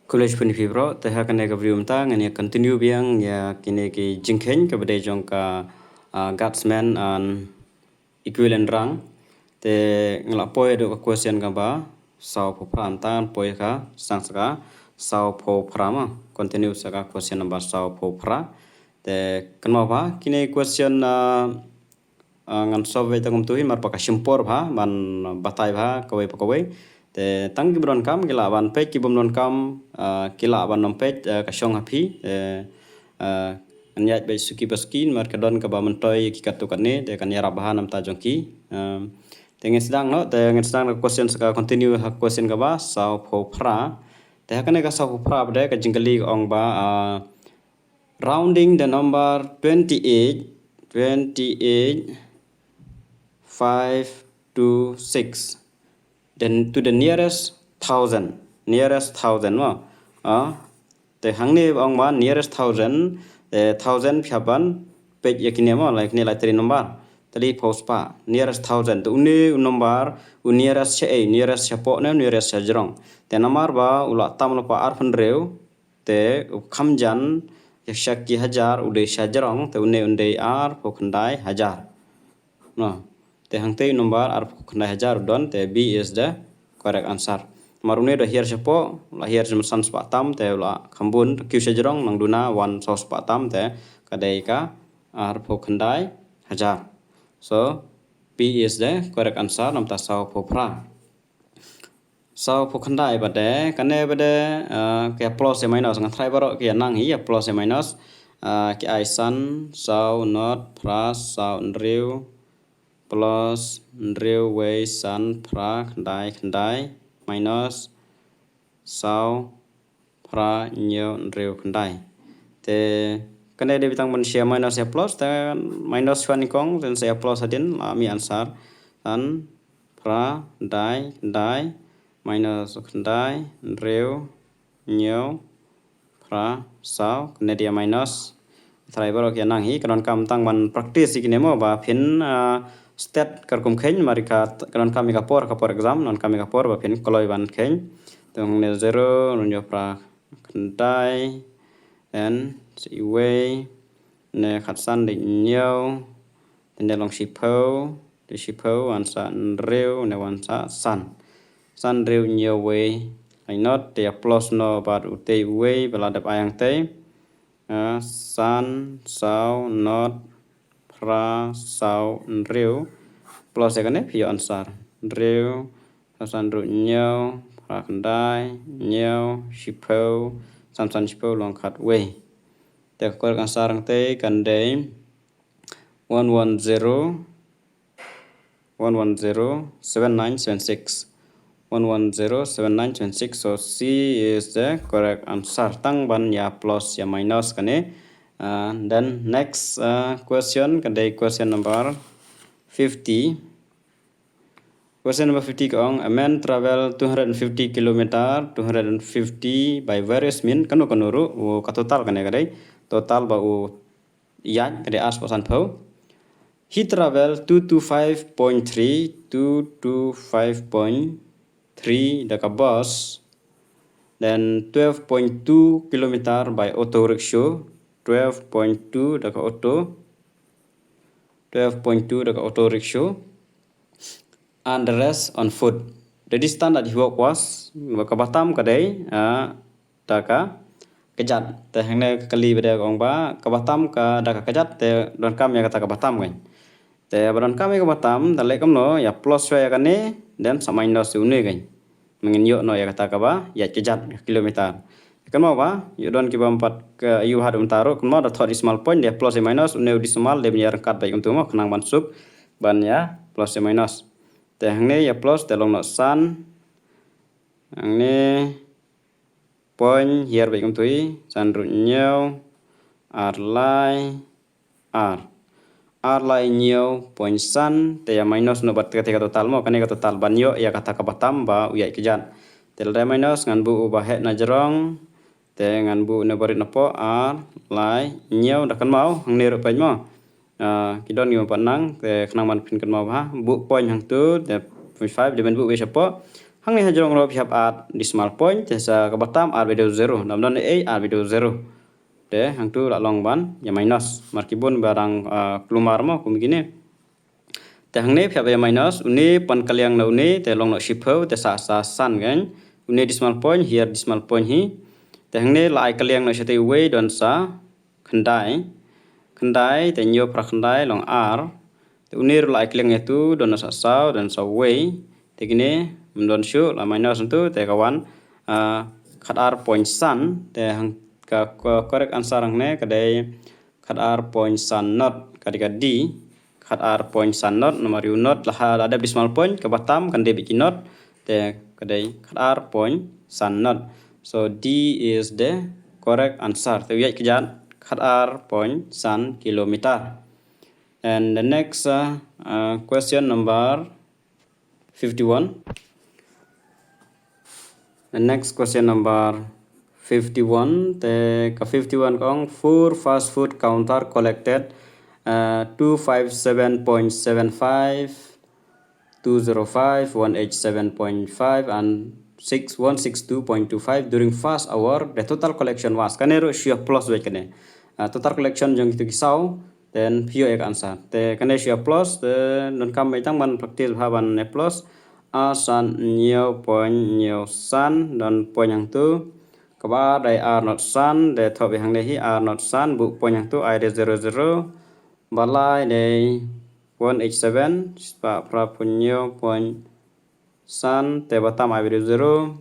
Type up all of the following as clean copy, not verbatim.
College Penifibro, teha kene ka vrium ta ngene continue biang ya kine ki jingkhen ka bade jong ka guardsman and equivalent rang te ngla poe do ka question ka ba sau pho pram tan poe ka sang saka sau pho prama continue saka question number sau pho pra te kanwa ba kine question ngan solve ta kum tu hi mar pa ka simpor ba man batai ba kawai te tang ki bron kam gila ban page ki bom non kam kila ban nom page ka shong hapi anyat be suki baskin mar ka don ka ba mentoy ki katu kan ne te kan yara bahan nam ta jong ki te ngin sedang no te ngin sedang question ka continue ha question ka ba sau pho phra te ha kan ka sau pho phra ba ka jingkali ong ba rounding the number 28 5 to 6 then to the nearest thousand no te hangne ong ma nearest thousand phaban page yakine mo like ne like 3 number 3 post pa nearest thousand to une number nearest che nearest chapo ne nearest sajrong te namar ba ula tam pa arfan reu te khamjan yakshak ki hajar ude sajrong te une ar pokhandai hajar no te hangte number ar pokhandai hajar don te b is the correct answer marune do here chapo la here jam san spatam te la khambun kyu sajrong nang duna wan so spatam te kadai ka ar pokhandai hajar so b is the correct answer nam ta sau phopra sau pokhandai bade kane bade ke plus e minus ngang thrai baro ke nang hi plus e minus ke ai san sau not plus sau riu plus riu way san pra khandai minus sau pra nhiều riu khandai te kane de bitang man share minus ya plus te minus chuan kong then say plus adin la mi answer an pra dai minus khandai riu nhiều pra sau kane dia minus thrai baro ke nang hi kanon kam tang man practice ikine mo ba phin stat kar kum khen marika kanon kam ka por exam non kam ka por ba phin koloi ban khen tong ne 0 non yo pra khandai and si way ne khatsan de nhiều ne long shipo an sa reu ne wan sa san reu nhiều way I not the plus no but te way bala dap ayang te san sau not pra sau reu plus ya kan phi answer reu san ru nhiều pra khandai nhiều shipo san shipo long khat way te correct answer ang te kan de 110 7976 1107926 so C is the correct answer tang ban ya plus ya minus kane then next question kade question number 50 question number 50 kong a man travel 250 kilometer 250 by various means kanu ru ka total kane kade total ba u yan kade as pasan phau he travel 225.3 the bus, then 12.2 kilometer by auto rickshaw, 12.2 the auto rickshaw, and the rest on foot. The distance that he walked was kabatam kadai daka kejat te hangne kali beda ong ba kabatam ka daka kejat te don kam ya kata kabatam kan te badan kami ke batam dalek kamno ya plus ya kane dan sama minus une kan mengin yo no ya kata ka ba ya kejat kilometer kan mau ba yo don ki bampat ke yu hadum taro kan mau da thot decimal point dia plus ya minus une decimal dia punya rangkat baik untuk mo kenang mansuk ban ya plus ya minus te hangne ya plus te long no san hangne point here baik untuk san ru nhau r lai r lai nhiều point san te ya minus no bat ketika total mo kane ka total banyo ya kata ka batam ba uyai kejan tel da minus ngan bu ba het na jerong te ngan bu ne barit na po r lai nhiều da kan mau hang ne ro pen mo kidon ngi panang te khnang man pin kan mau ha bu point hang tu te 5 de ben bu we chapo hang ni hajrong ro phiap at decimal point te sa ka batam r video 0 nam don a r video 0 te hang tu la long ban ya minus markibun barang keluar mo kum gini te hang ni phiap ya minus uni pan kaliang na uni te long no shipho te sa san gan uni decimal point here decimal point hi te hang ni lai kaliang no shate way don sa khandai te nyo pra khandai long r te uni lai kaliang itu don sa sao dan sa way te gini mendon shu la minus itu te kawan khat r point san te hang ka correct answer hang ne kadai khat r point san not kadika d khat r point san not nomor not lah ada decimal point ke batam kan de bikin not te kadai khat r point san not so d is the correct answer te yai kejan khat r point san kilometer. And the next question number 51. The next question number 51. The 51 kong 4 fast food counter collected 257.75, 205, 187.5 and 162.25 during fast hour. The total collection was kanero share plus we kane total collection jong itu kisau then pure ek answer te kane share plus te non kam mai tang ban practice bhaban ne plus san nhiều point nhiều san dan point yang tu kaba dai r not san de thop hang ne hi r not san bu point yang tu I de 00 balai de 187 spa pra punyo point san te batam I de 0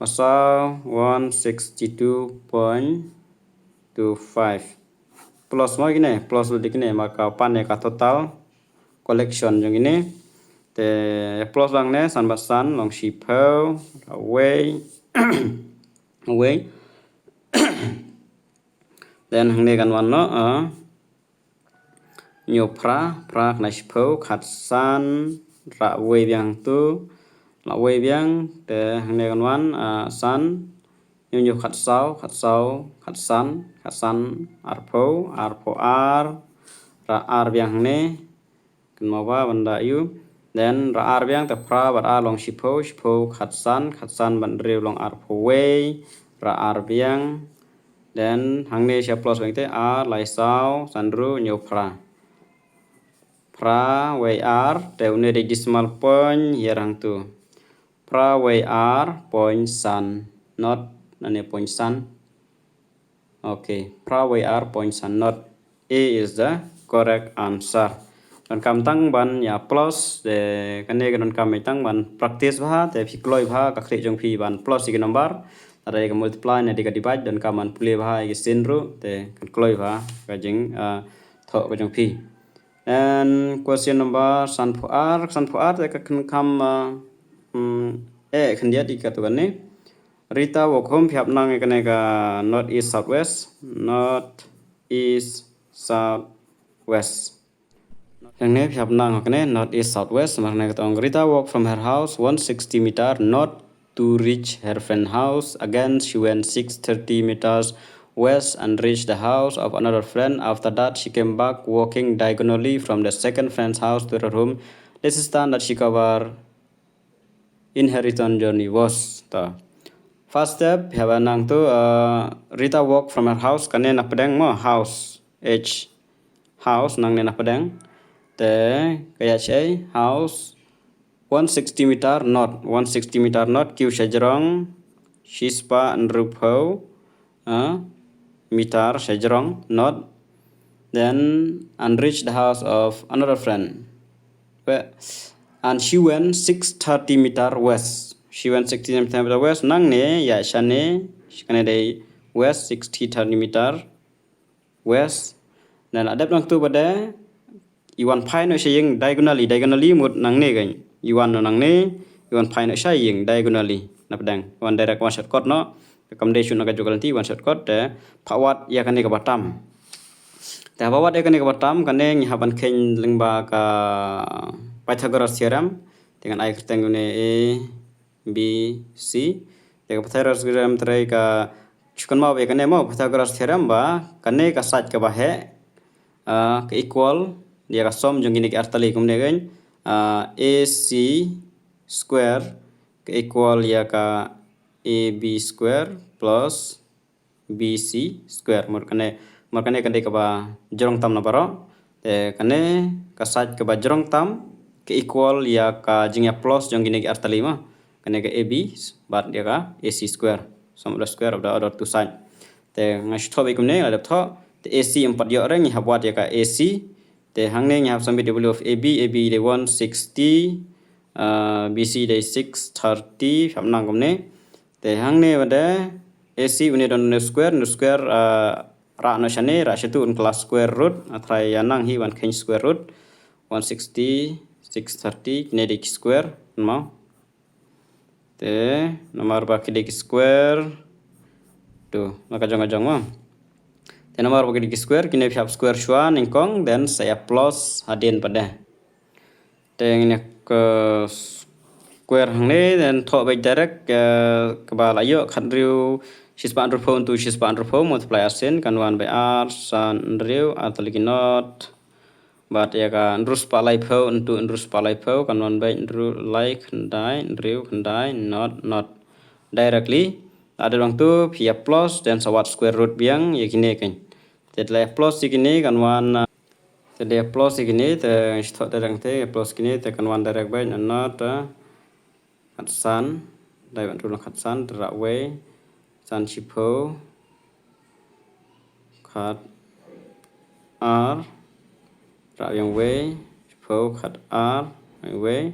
pasal 162.25 plus mo gini plus lu dikini maka pan ka total collection jong ini te plus bang ne san basan long shipho away away then hang ne kan wan no nyo pra na shipho khat san ra way yang tu la way yang te hang ne kan wan san nyo khat san arpo r ra r yang ne kan ma ba banda yu then ra r yang te pra ba r long shipho khat san ban rew long arpo way ra r yang then hang ne sia plus bang te r lai sao san ru nyo pra way r te une de decimal point yerang tu pra way r point san not nane point san. Okay, pra way r point san not A is the correct answer. Don kam tang ban ya plus de kane don kam tang ban practice bha te phi kloi bha ka khre jong phi ban plus ki number ada ka multiply na ka divide don kam ban pule bha ki sin ru te kan kloi bha ka jing tho ka jong phi. And question number san phu r te ka kan kam khan dia di ka to kan ne Rita walk home phiap nang kane ka north east southwest yang ne phiap nang kane north east southwest marne ka tong Rita walk from her house 160 meter north to reach her friend's house. Again she went 630 meters west and reached the house of another friend. After that she came back walking diagonally from the second friend's house to her home. This is time that she covered in her return journey was first step have nang tu Rita walk from her house kane na pedang mo house nang ne na pedang te kaya chai house 160 meter north kiu shajarong shispa nrupho meter shajarong north then and reach the house of another friend and she went 630 meter west. She went 60 meter west nang ne ya shane kane dai west 60 meter west dan adap nang tu bade iwan phai no saying diagonally mut nang ne gan iwan no nang ne iwan phai no saying diagonally na pedang one direct one shortcut no accommodation ka jogal ti one shortcut te phawat ya kane ka batam ta phawat ya kane ka batam kane nyaban khen lengba ka Pythagoras theorem dengan ai keteng ne B C ya Pythagoras theorem trai ka chukon mau be kane mau Pythagoras theorem ba kane ka sat ka ba he ka equal dia ka som jong ini ki artali kumne gan AC square equal ya ka AB square plus BC square makane kane ka ba jorong tam na baro te kane ka side ka ba jorong tam ke equal ya ka jingya plus jong gini ke artali ma kane ka AB bat dia ka AC square sum of the square of the other two side te ngai tho be kumne ada tho te AC 4 yo reng ha buat ya ka AC te hangne nya some w of AB de 160 BC de 630 phạm năng cũng nè te hangne bade AC une don no square ra no shane ra shatu un class square root atrai yanang hi 1 king square root 160 630 kinetic square ma te nomor ba kinetic square tu maka jong ma te nomor ba kinetic square kine phap square shwa ningkong then saya plus hadin pada te ngene ke square hangne then tho by direct ke ba la yo khat riu shispan ru phone to shispan ru phone multiply asin kan 1 by r san riu atali not but ya ka nrus pa lai phau into nrus pa lai phau kan 1 by nru lai khandai riu khandai not directly ada bang tu pia plus dan sawat square root biang ya kini kan jadi plus kini kan 1 jadi plus kini te thot darang te plus kini te kan 1 direct by not khat san dai ban tu khat san ra we san chipo khat r ra yang we chipo khat r we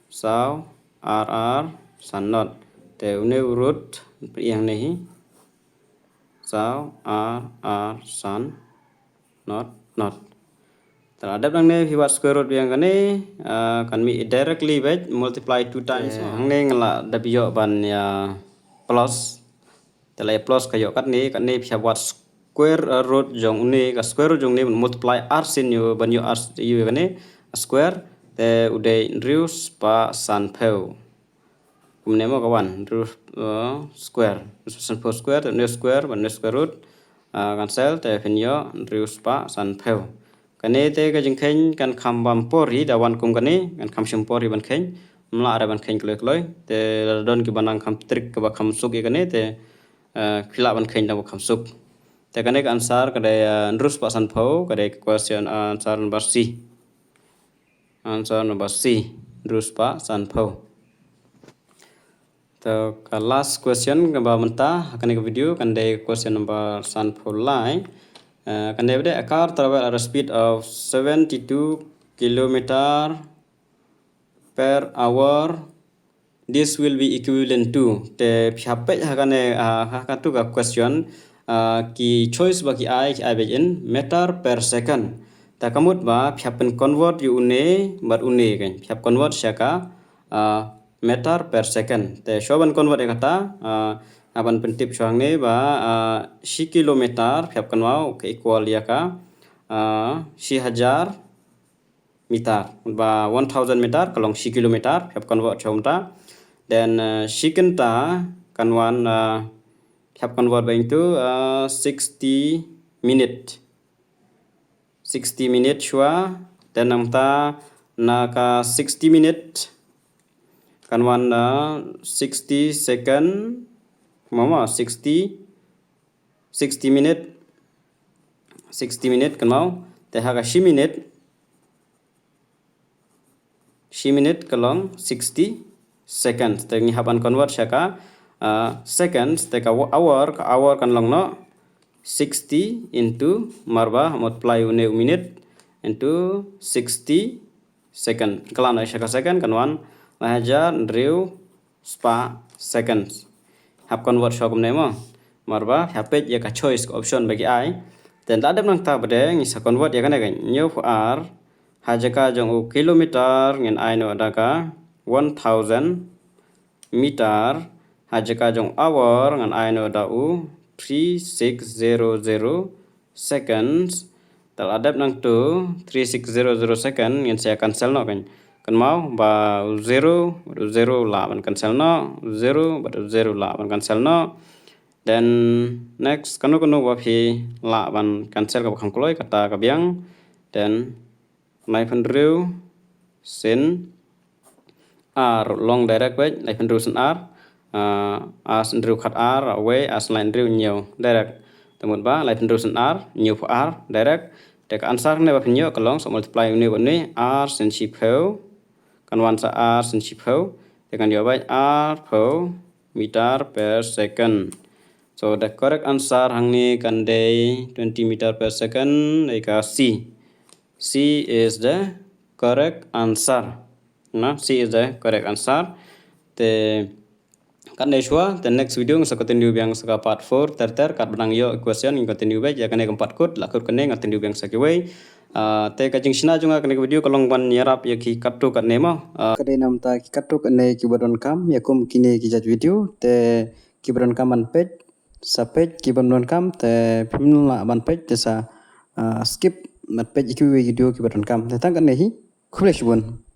sao r san not te une root yang này sao r san not terhadap nang ne hiwat square root yang kane kan mi directly by multiply 2 times hang ne ngala dabio ban ya plus telai plus kayo kat ni hiwat square root jong ni ka square root jong ni multiply r sin yu ban yu r yu kane square te uday reduce pa san peu kumne mo kawan reduce square san peu square ne square ban ne square root cancel te finyo reduce pa san peu kane te ka jingkhen kan khambam pori dawan kum kane kan kham pori ban khen mla ara ban khen kloi te don ki banang kham trik ka ba kham suk kane te khila ban khen da kham suk te kane ka answer ka de nrus pa san phau ka de question answer number C nrus pa san phau to ka last question ka ba menta kane ka video kan de question number san phau lai can a car travel at a speed of 72 kilometer per hour. This will be equivalent to the phape hakane hakatu ka question ki choice bagi ai in meter per second. Ta kamut ba phapen convert yu une bat une kan phap convert syaka meter per second. Te shoban convert kata aban pentip soang ne ba si kilometer phap kan mau ke equal ya ka 1000 meter ba 1000 meter kalong si kilometer phap convert chomta then second ta kan wan phap convert ba into 60 minute shwa then namta na ka 60 minute kan wan 60 second mama 60 minute kan mau te ha ka 10 minute kalong 60 seconds te ngi haban convert syaka seconds te ka hour kan long no 60 into marba multiply une minute into 60 second kalana syaka second kan wan lahaja driu spa seconds hap convert shokum nemo marba hapet ya ka choice option bagi ai dan ada nang ta bade ngisa convert ya kan new for r hajaka jong u kilometer ngin ai no adaka 1000 meter hajaka jong hour ngan ai no da u 3600 seconds tal adap nang tu 3600 second ngin saya cancel no kan mau ba 0 la ban cancel no 0 la ban cancel no then next kanu wa phi la ban cancel ka kham kloi kata ka biang then mai phan riu sin R long direct way lại phần rule R as rule cut R away as line rule nhiều direct temun ba lại phần rule R nhiều for R direct để cái answer này phần nhiều kalau so multiply ini ini R sin chip how kan one sa R sin chip how dengan jawaban R per meter per second. So the correct answer hang ni kan day 20 meter per second eka C. C is the correct answer. Nah, C is the correct answer. The kan day shua the next video sa continue biang sa part 4 ter kat benang yo equation in continue ba ja kan keempat kut la kut kan continue biang sa kiwei. Te ka jing sina junga kan video kalong ban nyarap ya ki katu kan nemo. Kadai nam ta ki katu kan ne ki badon kam ya kum kini ki jat video te ki badon kam ban page sa page ki badon kam te pimla ban page te sa skip mat page ki video ki badon kam te tang kan ne hi khule shubun.